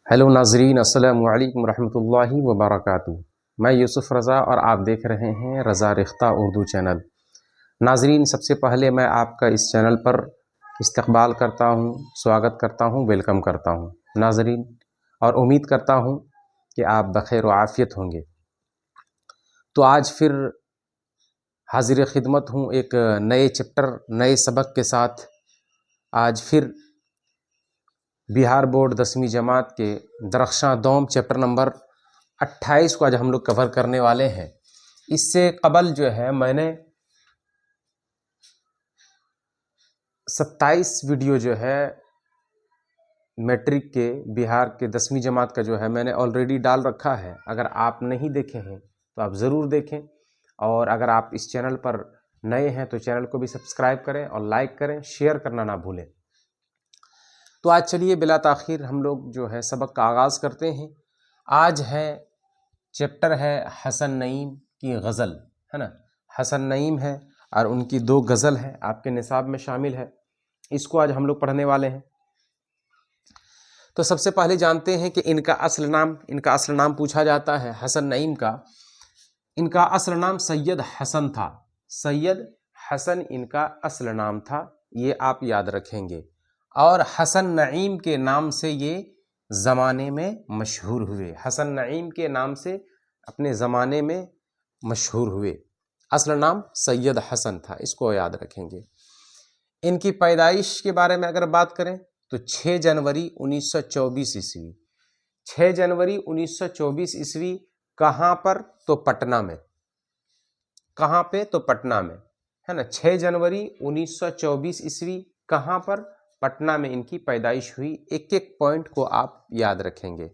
Hello ناظرین، السلام علیکم ورحمۃ اللہ وبرکاتہ۔ میں یوسف رضا اور آپ دیکھ رہے ہیں رضا ریختہ اردو چینل۔ ناظرین، سب سے پہلے میں آپ کا اس چینل پر استقبال کرتا ہوں، سواگت کرتا ہوں، ویلکم کرتا ہوں ناظرین، اور امید کرتا ہوں کہ آپ بخیر و عافیت ہوں گے۔ تو آج پھر حاضر خدمت ہوں ایک نئے چیپٹر، نئے سبق کے ساتھ۔ آج پھر بہار بورڈ 10ویں جماعت کے درخشاں دوم چیپٹر نمبر 28 کو آج ہم لوگ کور کرنے والے ہیں۔ اس سے قبل جو ہے میں نے 27 ویڈیو جو ہے میٹرک کے بہار کے 10ویں جماعت کا جو ہے میں نے آلریڈی ڈال رکھا ہے۔ اگر آپ نہیں دیکھے ہیں تو آپ ضرور دیکھیں، اور اگر آپ اس چینل پر نئے ہیں تو چینل کو بھی سبسکرائب کریں اور لائک کریں، شیئر کرنا نہ بھولیں۔ تو آج چلیے بلا تاخیر ہم لوگ جو ہے سبق کا آغاز کرتے ہیں۔ آج ہے چیپٹر ہے حسن نعیم کی غزل، ہے نا۔ حسن نعیم ہے اور ان کی 2 غزل ہے، آپ کے نصاب میں شامل ہے۔ اس کو آج ہم لوگ پڑھنے والے ہیں۔ تو سب سے پہلے جانتے ہیں کہ ان کا اصل نام پوچھا جاتا ہے حسن نعیم کا۔ ان کا اصل نام سید حسن تھا۔ سید حسن ان کا اصل نام تھا، یہ آپ یاد رکھیں گے۔ اور حسن نعیم کے نام سے یہ زمانے میں مشہور ہوئے۔ حسن نعیم کے نام سے اپنے زمانے میں مشہور ہوئے۔ اصل نام سید حسن تھا، اس کو یاد رکھیں گے۔ ان کی پیدائش کے بارے میں اگر بات کریں تو 6 جنوری 1924 عیسوی۔ 6 جنوری 1924 عیسوی کہاں پر؟ تو پٹنہ میں۔ کہاں پہ؟ تو پٹنہ میں، ہے نا۔ 6 جنوری 1924 عیسوی کہاں پر؟ پٹنہ میں ان کی پیدائش ہوئی۔ ایک ایک پوائنٹ کو آپ یاد رکھیں گے۔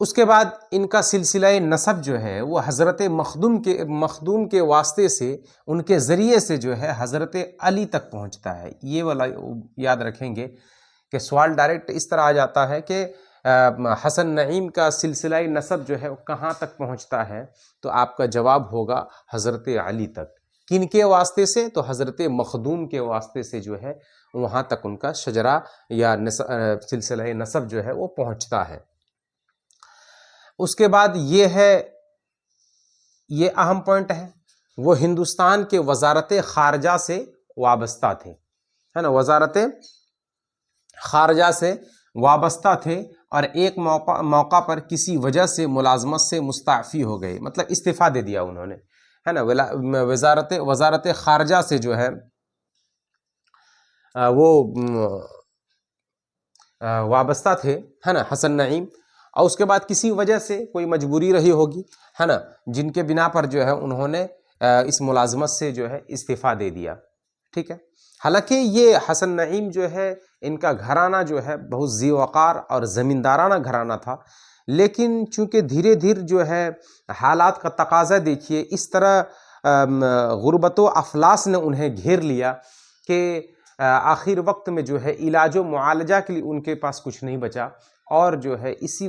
اس کے بعد ان کا سلسلہ نسب جو ہے وہ حضرت مخدوم کے واسطے سے، ان کے ذریعے سے جو ہے حضرت علی تک پہنچتا ہے۔ یہ والا یاد رکھیں گے کہ سوال ڈائریکٹ اس طرح آ جاتا ہے کہ حسن نعیم کا سلسلہ نسب جو ہے وہ کہاں تک پہنچتا ہے، تو آپ کا جواب ہوگا حضرت علی تک۔ کن کے واسطے سے؟ تو حضرت مخدوم کے واسطے سے جو ہے وہاں تک ان کا شجرہ یا سلسلہ نسب جو ہے وہ پہنچتا ہے۔ اس کے بعد یہ اہم پوائنٹ ہے، وہ ہندوستان کے وزارت خارجہ سے وابستہ تھے، ہے نا۔ وزارت خارجہ سے وابستہ تھے اور ایک موقع پر کسی وجہ سے ملازمت سے مستعفی ہو گئے، مطلب استعفیٰ دے دیا انہوں نے، ہے نا۔ وزارت خارجہ سے جو ہے وہ وابستہ تھے، ہے نا، حسن نعیم۔ اور اس کے بعد کسی وجہ سے کوئی مجبوری رہی ہوگی، ہے نا، جن کے بنا پر جو ہے انہوں نے اس ملازمت سے جو ہے استعفیٰ دے دیا، ٹھیک ہے۔ حالانکہ یہ حسن نعیم جو ہے ان کا گھرانہ جو ہے بہت ذی وقار اور زمیندارانہ گھرانہ تھا، لیکن چونکہ دھیرے دھیرے جو ہے حالات کا تقاضا دیکھیے، اس طرح غربت و افلاس نے انہیں گھیر لیا کہ آخر وقت میں جو ہے علاج و معالجہ کے لیے ان کے پاس کچھ نہیں بچا، اور جو ہے اسی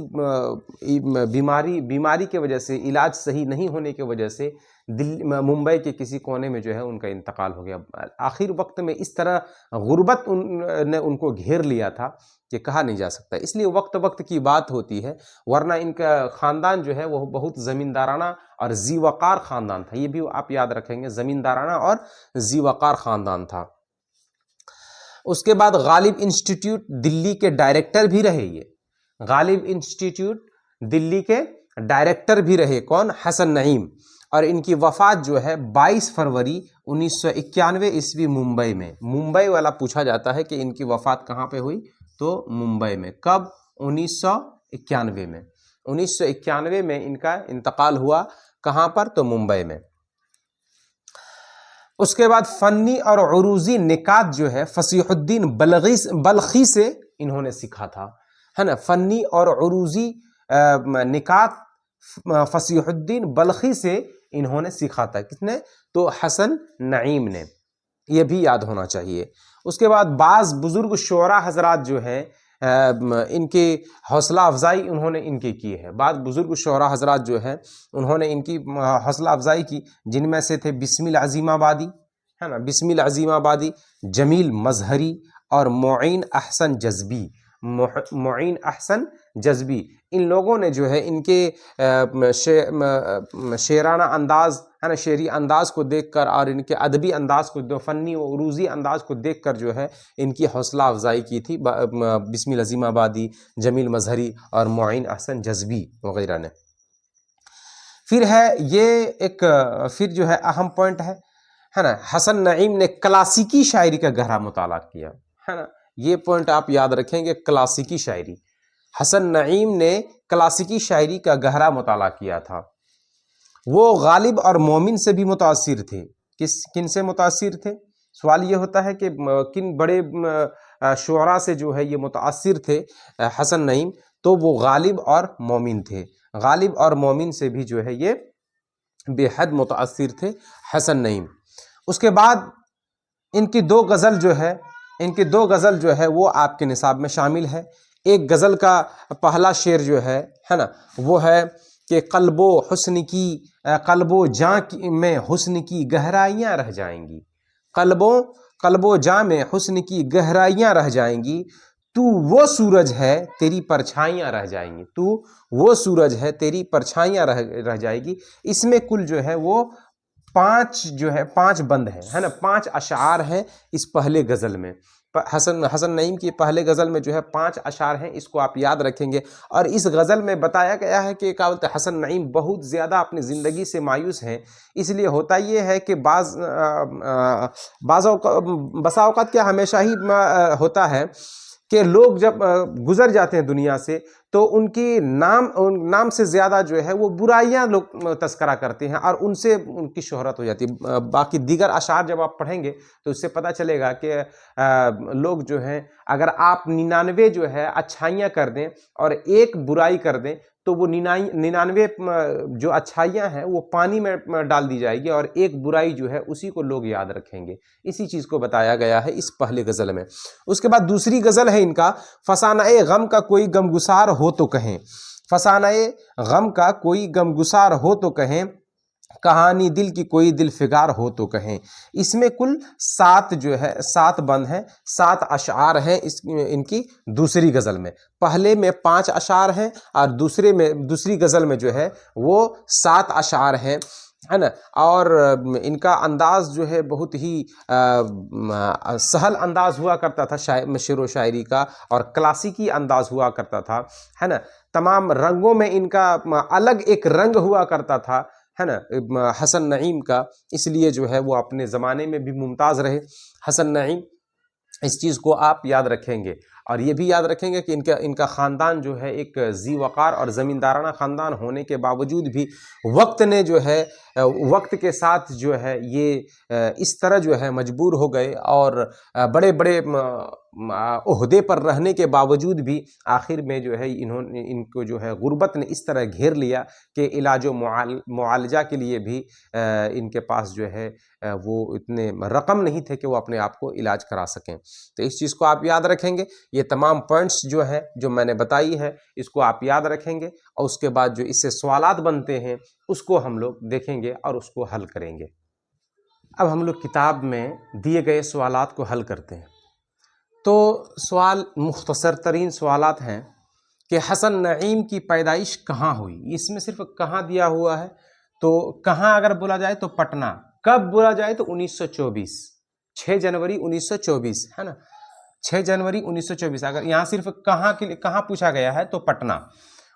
بیماری کے وجہ سے، علاج صحیح نہیں ہونے کی وجہ سے ممبئی کے کسی کونے میں جو ہے ان کا انتقال ہو گیا۔ آخر وقت میں اس طرح غربت نے ان کو گھیر لیا تھا کہ کہا نہیں جا سکتا۔ اس لیے وقت کی بات ہوتی ہے، ورنہ ان کا خاندان جو ہے وہ بہت زمیندارانہ اور ذی وقار خاندان تھا۔ یہ بھی آپ یاد رکھیں گے، زمیندارانہ اور ذی وقار خاندان تھا۔ اس کے بعد غالب انسٹیٹیوٹ دلی کے ڈائریکٹر بھی رہے۔ یہ غالب انسٹیٹیوٹ دلی کے ڈائریکٹر بھی رہے، کون؟ حسن نعیم۔ اور ان کی وفات جو ہے 22 فروری 1991 عیسوی ممبئی میں۔ ممبئی والا پوچھا جاتا ہے کہ ان کی وفات کہاں پہ ہوئی، تو ممبئی میں۔ کب؟ 1991 میں۔ 1991 میں ان کا انتقال ہوا، کہاں پر؟ تو ممبئی میں۔ اس کے بعد فنی اور عروضی نکات جو ہے فصیح الدین بلخی سے انہوں نے سیکھا تھا، ہے نا۔ فنی اور عروضی نکات فصیح الدین بلخی سے انہوں نے سیکھا تھا۔ کس نے؟ تو حسن نعیم نے۔ یہ بھی یاد ہونا چاہیے۔ اس کے بعد بعض بزرگ شعراء حضرات جو ہیں ان کی حوصلہ افزائی انہوں نے ان کی ہے۔ بعض بزرگ شعراء حضرات جو ہیں انہوں نے ان کی حوصلہ افزائی کی، جن میں سے تھے بسم العظیم آبادی، ہے نا، بسم العظیم آبادی، جمیل مظہری اور معین احسن جذبی۔ معین احسن جذبی، ان لوگوں نے جو ہے ان کے شعرانہ انداز ہے نا، شعری انداز کو دیکھ کر اور ان کے ادبی انداز کو، فنی و عروضی انداز کو دیکھ کر جو ہے ان کی حوصلہ افزائی کی تھی بسم العظیم آبادی، جمیل مظہری اور معین احسن جذبی وغیرہ نے۔ پھر ہے یہ ایک پھر جو ہے اہم پوائنٹ ہے نا، حسن نعیم نے کلاسیکی شاعری کا گہرا مطالعہ کیا ہے نا، یہ پوائنٹ آپ یاد رکھیں گے، کلاسیکی شاعری۔ حسن نعیم نے کلاسیکی شاعری کا گہرا مطالعہ کیا تھا۔ وہ غالب اور مومن سے بھی متاثر تھے۔ کن سے متاثر تھے؟ سوال یہ ہوتا ہے کہ کن بڑے شعراء سے جو ہے یہ متاثر تھے حسن نعیم، تو وہ غالب اور مومن تھے۔ غالب اور مومن سے بھی جو ہے یہ بے حد متاثر تھے حسن نعیم۔ اس کے بعد ان کی دو غزل جو ہے وہ آپ کے نصاب میں شامل ہے۔ ایک غزل کا پہلا شعر جو ہے نا، وہ ہے کہ قلب و جاں میں حسن کی گہرائیاں رہ جائیں گی، قلب و جاں میں حسن کی گہرائیاں رہ جائیں گی، تو وہ سورج ہے تیری پرچھائیاں رہ جائیں گی، تو وہ سورج ہے تیری پرچھائیاں رہ جائے گی۔ اس میں کل جو ہے وہ 5 بند ہے نا، 5 اشعار ہیں اس پہلے غزل میں۔ حسن نعیم کی پہلے غزل میں جو ہے 5 اشعار ہیں، اس کو آپ یاد رکھیں گے۔ اور اس غزل میں بتایا گیا ہے کہ حسن نعیم بہت زیادہ اپنی زندگی سے مایوس ہیں، اس لیے ہوتا یہ ہے کہ بسا اوقات کیا ہمیشہ ہی ہوتا ہے کہ لوگ جب گزر جاتے ہیں دنیا سے تو ان کی نام سے زیادہ جو ہے وہ برائیاں لوگ تذکرہ کرتے ہیں اور ان سے ان کی شہرت ہو جاتی ہے۔ باقی دیگر اشعار جب آپ پڑھیں گے تو اس سے پتہ چلے گا کہ لوگ جو ہیں، اگر آپ 99 جو ہے اچھائیاں کر دیں اور ایک برائی کر دیں تو وہ 99 جو اچھائیاں ہیں وہ پانی میں ڈال دی جائے گی اور ایک برائی جو ہے اسی کو لوگ یاد رکھیں گے۔ اسی چیز کو بتایا گیا ہے اس پہلے غزل میں۔ اس کے بعد دوسری غزل ہے ان کا، فسانہ غم کا کوئی غمگسار ہو تو کہیں، فسانہ غم کا کوئی غمگسار ہو تو کہیں، کہانی دل کی کوئی دل فگار ہو تو کہیں۔ اس میں کل 7 بند ہیں، 7 اشعار ہیں ان کی دوسری غزل میں۔ پہلے میں 5 اشعار ہیں اور دوسری غزل میں جو ہے وہ 7 اشعار ہیں، ہے نا۔ اور ان کا انداز جو ہے بہت ہی سہل انداز ہوا کرتا تھا شعر و شاعری کا، اور کلاسیکی انداز ہوا کرتا تھا، ہے نا۔ تمام رنگوں میں ان کا الگ ایک رنگ ہوا کرتا تھا، ہے نا، حسن نعیم کا، اس لیے جو ہے وہ اپنے زمانے میں بھی ممتاز رہے حسن نعیم۔ اس چیز کو آپ یاد رکھیں گے اور یہ بھی یاد رکھیں گے کہ ان کا خاندان جو ہے ایک ذی وقار اور زمیندارانہ خاندان ہونے کے باوجود بھی وقت نے جو ہے وقت کے ساتھ جو ہے یہ اس طرح جو ہے مجبور ہو گئے اور بڑے بڑے عہدے پر رہنے کے باوجود بھی آخر میں جو ہے ان کو جو ہے غربت نے اس طرح گھیر لیا کہ علاج و معالجہ کے لیے بھی ان کے پاس جو ہے وہ اتنے رقم نہیں تھے کہ وہ اپنے آپ کو علاج کرا سکیں۔ تو اس چیز کو آپ یاد رکھیں گے۔ یہ تمام پوائنٹس جو ہے جو میں نے بتائی ہے اس کو آپ یاد رکھیں گے، اور اس کے بعد جو اس سے سوالات بنتے ہیں اس کو ہم لوگ دیکھیں گے اور اس کو حل کریں گے۔ اب ہم لوگ کتاب میں دیے گئے سوالات کو حل کرتے ہیں۔ تو سوال مختصر ترین سوالات ہیں کہ حسن نعیم کی پیدائش کہاں ہوئی؟ اس میں صرف کہاں دیا ہوا ہے، تو کہاں اگر بولا جائے تو پٹنہ، کب بولا جائے تو 1924، 6 جنوری 1924، ہے نا، 6 جنوری 1924۔ اگر یہاں صرف کہاں پوچھا گیا ہے تو پٹنہ۔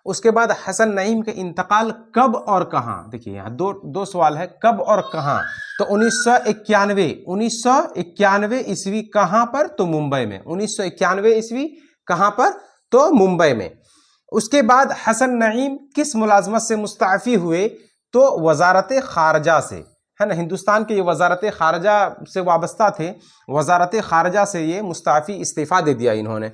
اس کے بعد حسن نعیم کا انتقال کب اور کہاں، دیکھیے یہاں دو سوال ہے، کب اور کہاں۔ تو 1991 عیسوی کہاں پر؟ تو ممبئی میں۔ 1991 عیسوی کہاں پر؟ تو ممبئی میں۔ اس کے بعد حسن نعیم کس ملازمت سے مستعفی ہوئے؟ تو وزارت خارجہ سے، ہے نا، ہندوستان کے یہ وزارت خارجہ سے وابستہ تھے، وزارت خارجہ سے یہ استعفیٰ دے دیا انہوں نے۔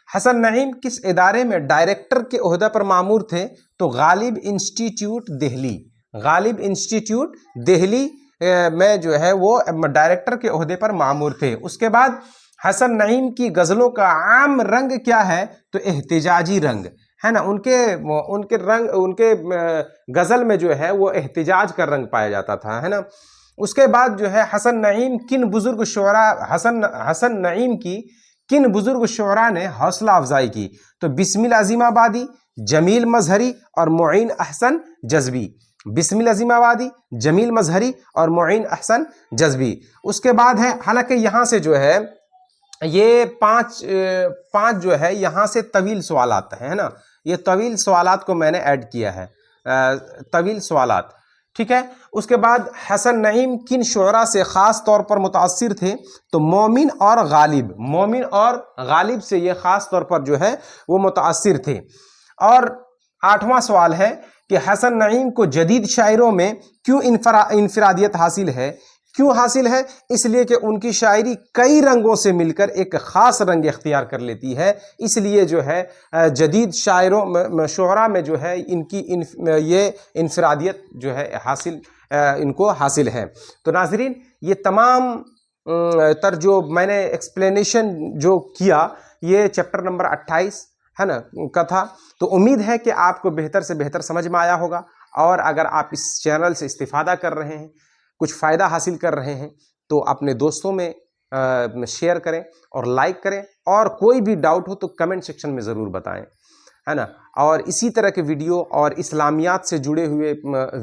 حسن نعیم کس ادارے میں ڈائریکٹر کے عہدہ پر مامور تھے؟ تو غالب انسٹیٹیوٹ دہلی، غالب انسٹیٹیوٹ دہلی میں جو ہے وہ ڈائریکٹر کے عہدے پر مامور تھے۔ اس کے بعد حسن نعیم کی غزلوں کا عام رنگ کیا ہے؟ تو احتجاجی رنگ، ہے نا، ان کے غزل میں جو ہے وہ احتجاج کا رنگ پایا جاتا تھا، ہے نا۔ اس کے بعد جو ہے حسن نعیم کن بزرگ شعراء، حسن نعیم کی کن بزرگ شعراء نے حوصلہ افزائی کی؟ تو بسمل عظیم آبادی، جمیل مظہری اور معین احسن جذبی. بسمل عظیم آبادی، جمیل مظہری اور معین احسن جذبی. اس کے بعد ہے، حالانکہ یہاں سے جو ہے یہ پانچ جو ہے یہاں سے طویل سوالات ہیں نا، یہ طویل سوالات کو میں نے ایڈ کیا ہے، طویل سوالات، ٹھیک ہے. اس کے بعد حسن نعیم کن شعراء سے خاص طور پر متاثر تھے؟ تو مومن اور غالب، مومن اور غالب سے یہ خاص طور پر جو ہے وہ متاثر تھے. اور 8واں سوال ہے کہ حسن نعیم کو جدید شاعروں میں کیوں انفرادیت حاصل ہے؟ کیوں حاصل ہے؟ اس لیے کہ ان کی شاعری کئی رنگوں سے مل کر ایک خاص رنگ اختیار کر لیتی ہے، اس لیے جو ہے جدید شعراء میں جو ہے ان کی یہ انفرادیت جو ہے ان کو حاصل ہے. تو ناظرین، یہ تمام تر جو میں نے ایکسپلینیشن جو کیا یہ چیپٹر نمبر 28 ہے نا کا تھا. تو امید ہے کہ آپ کو بہتر سے بہتر سمجھ میں آیا ہوگا، اور اگر آپ اس چینل سے استفادہ کر رہے ہیں، کچھ فائدہ حاصل کر رہے ہیں، تو اپنے دوستوں میں شیئر کریں اور لائک کریں، اور کوئی بھی ڈاؤٹ ہو تو کمنٹ سیکشن میں ضرور بتائیں، ہے نا. اور اسی طرح کے ویڈیو اور اسلامیات سے جڑے ہوئے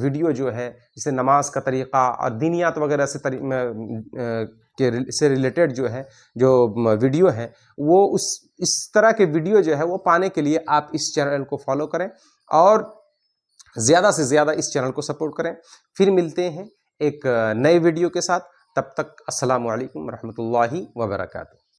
ویڈیو جو ہے، جیسے نماز کا طریقہ اور دینیات وغیرہ سے ریلیٹڈ جو ہے جو ویڈیو ہیں، وہ اس طرح کے ویڈیو جو ہے وہ پانے کے لیے آپ اس چینل کو فالو کریں اور زیادہ سے زیادہ اس چینل کو سپورٹ کریں. پھر ملتے ہیں ایک نئے ویڈیو کے ساتھ، تب تک السلام علیکم ورحمۃ اللہ وبرکاتہ.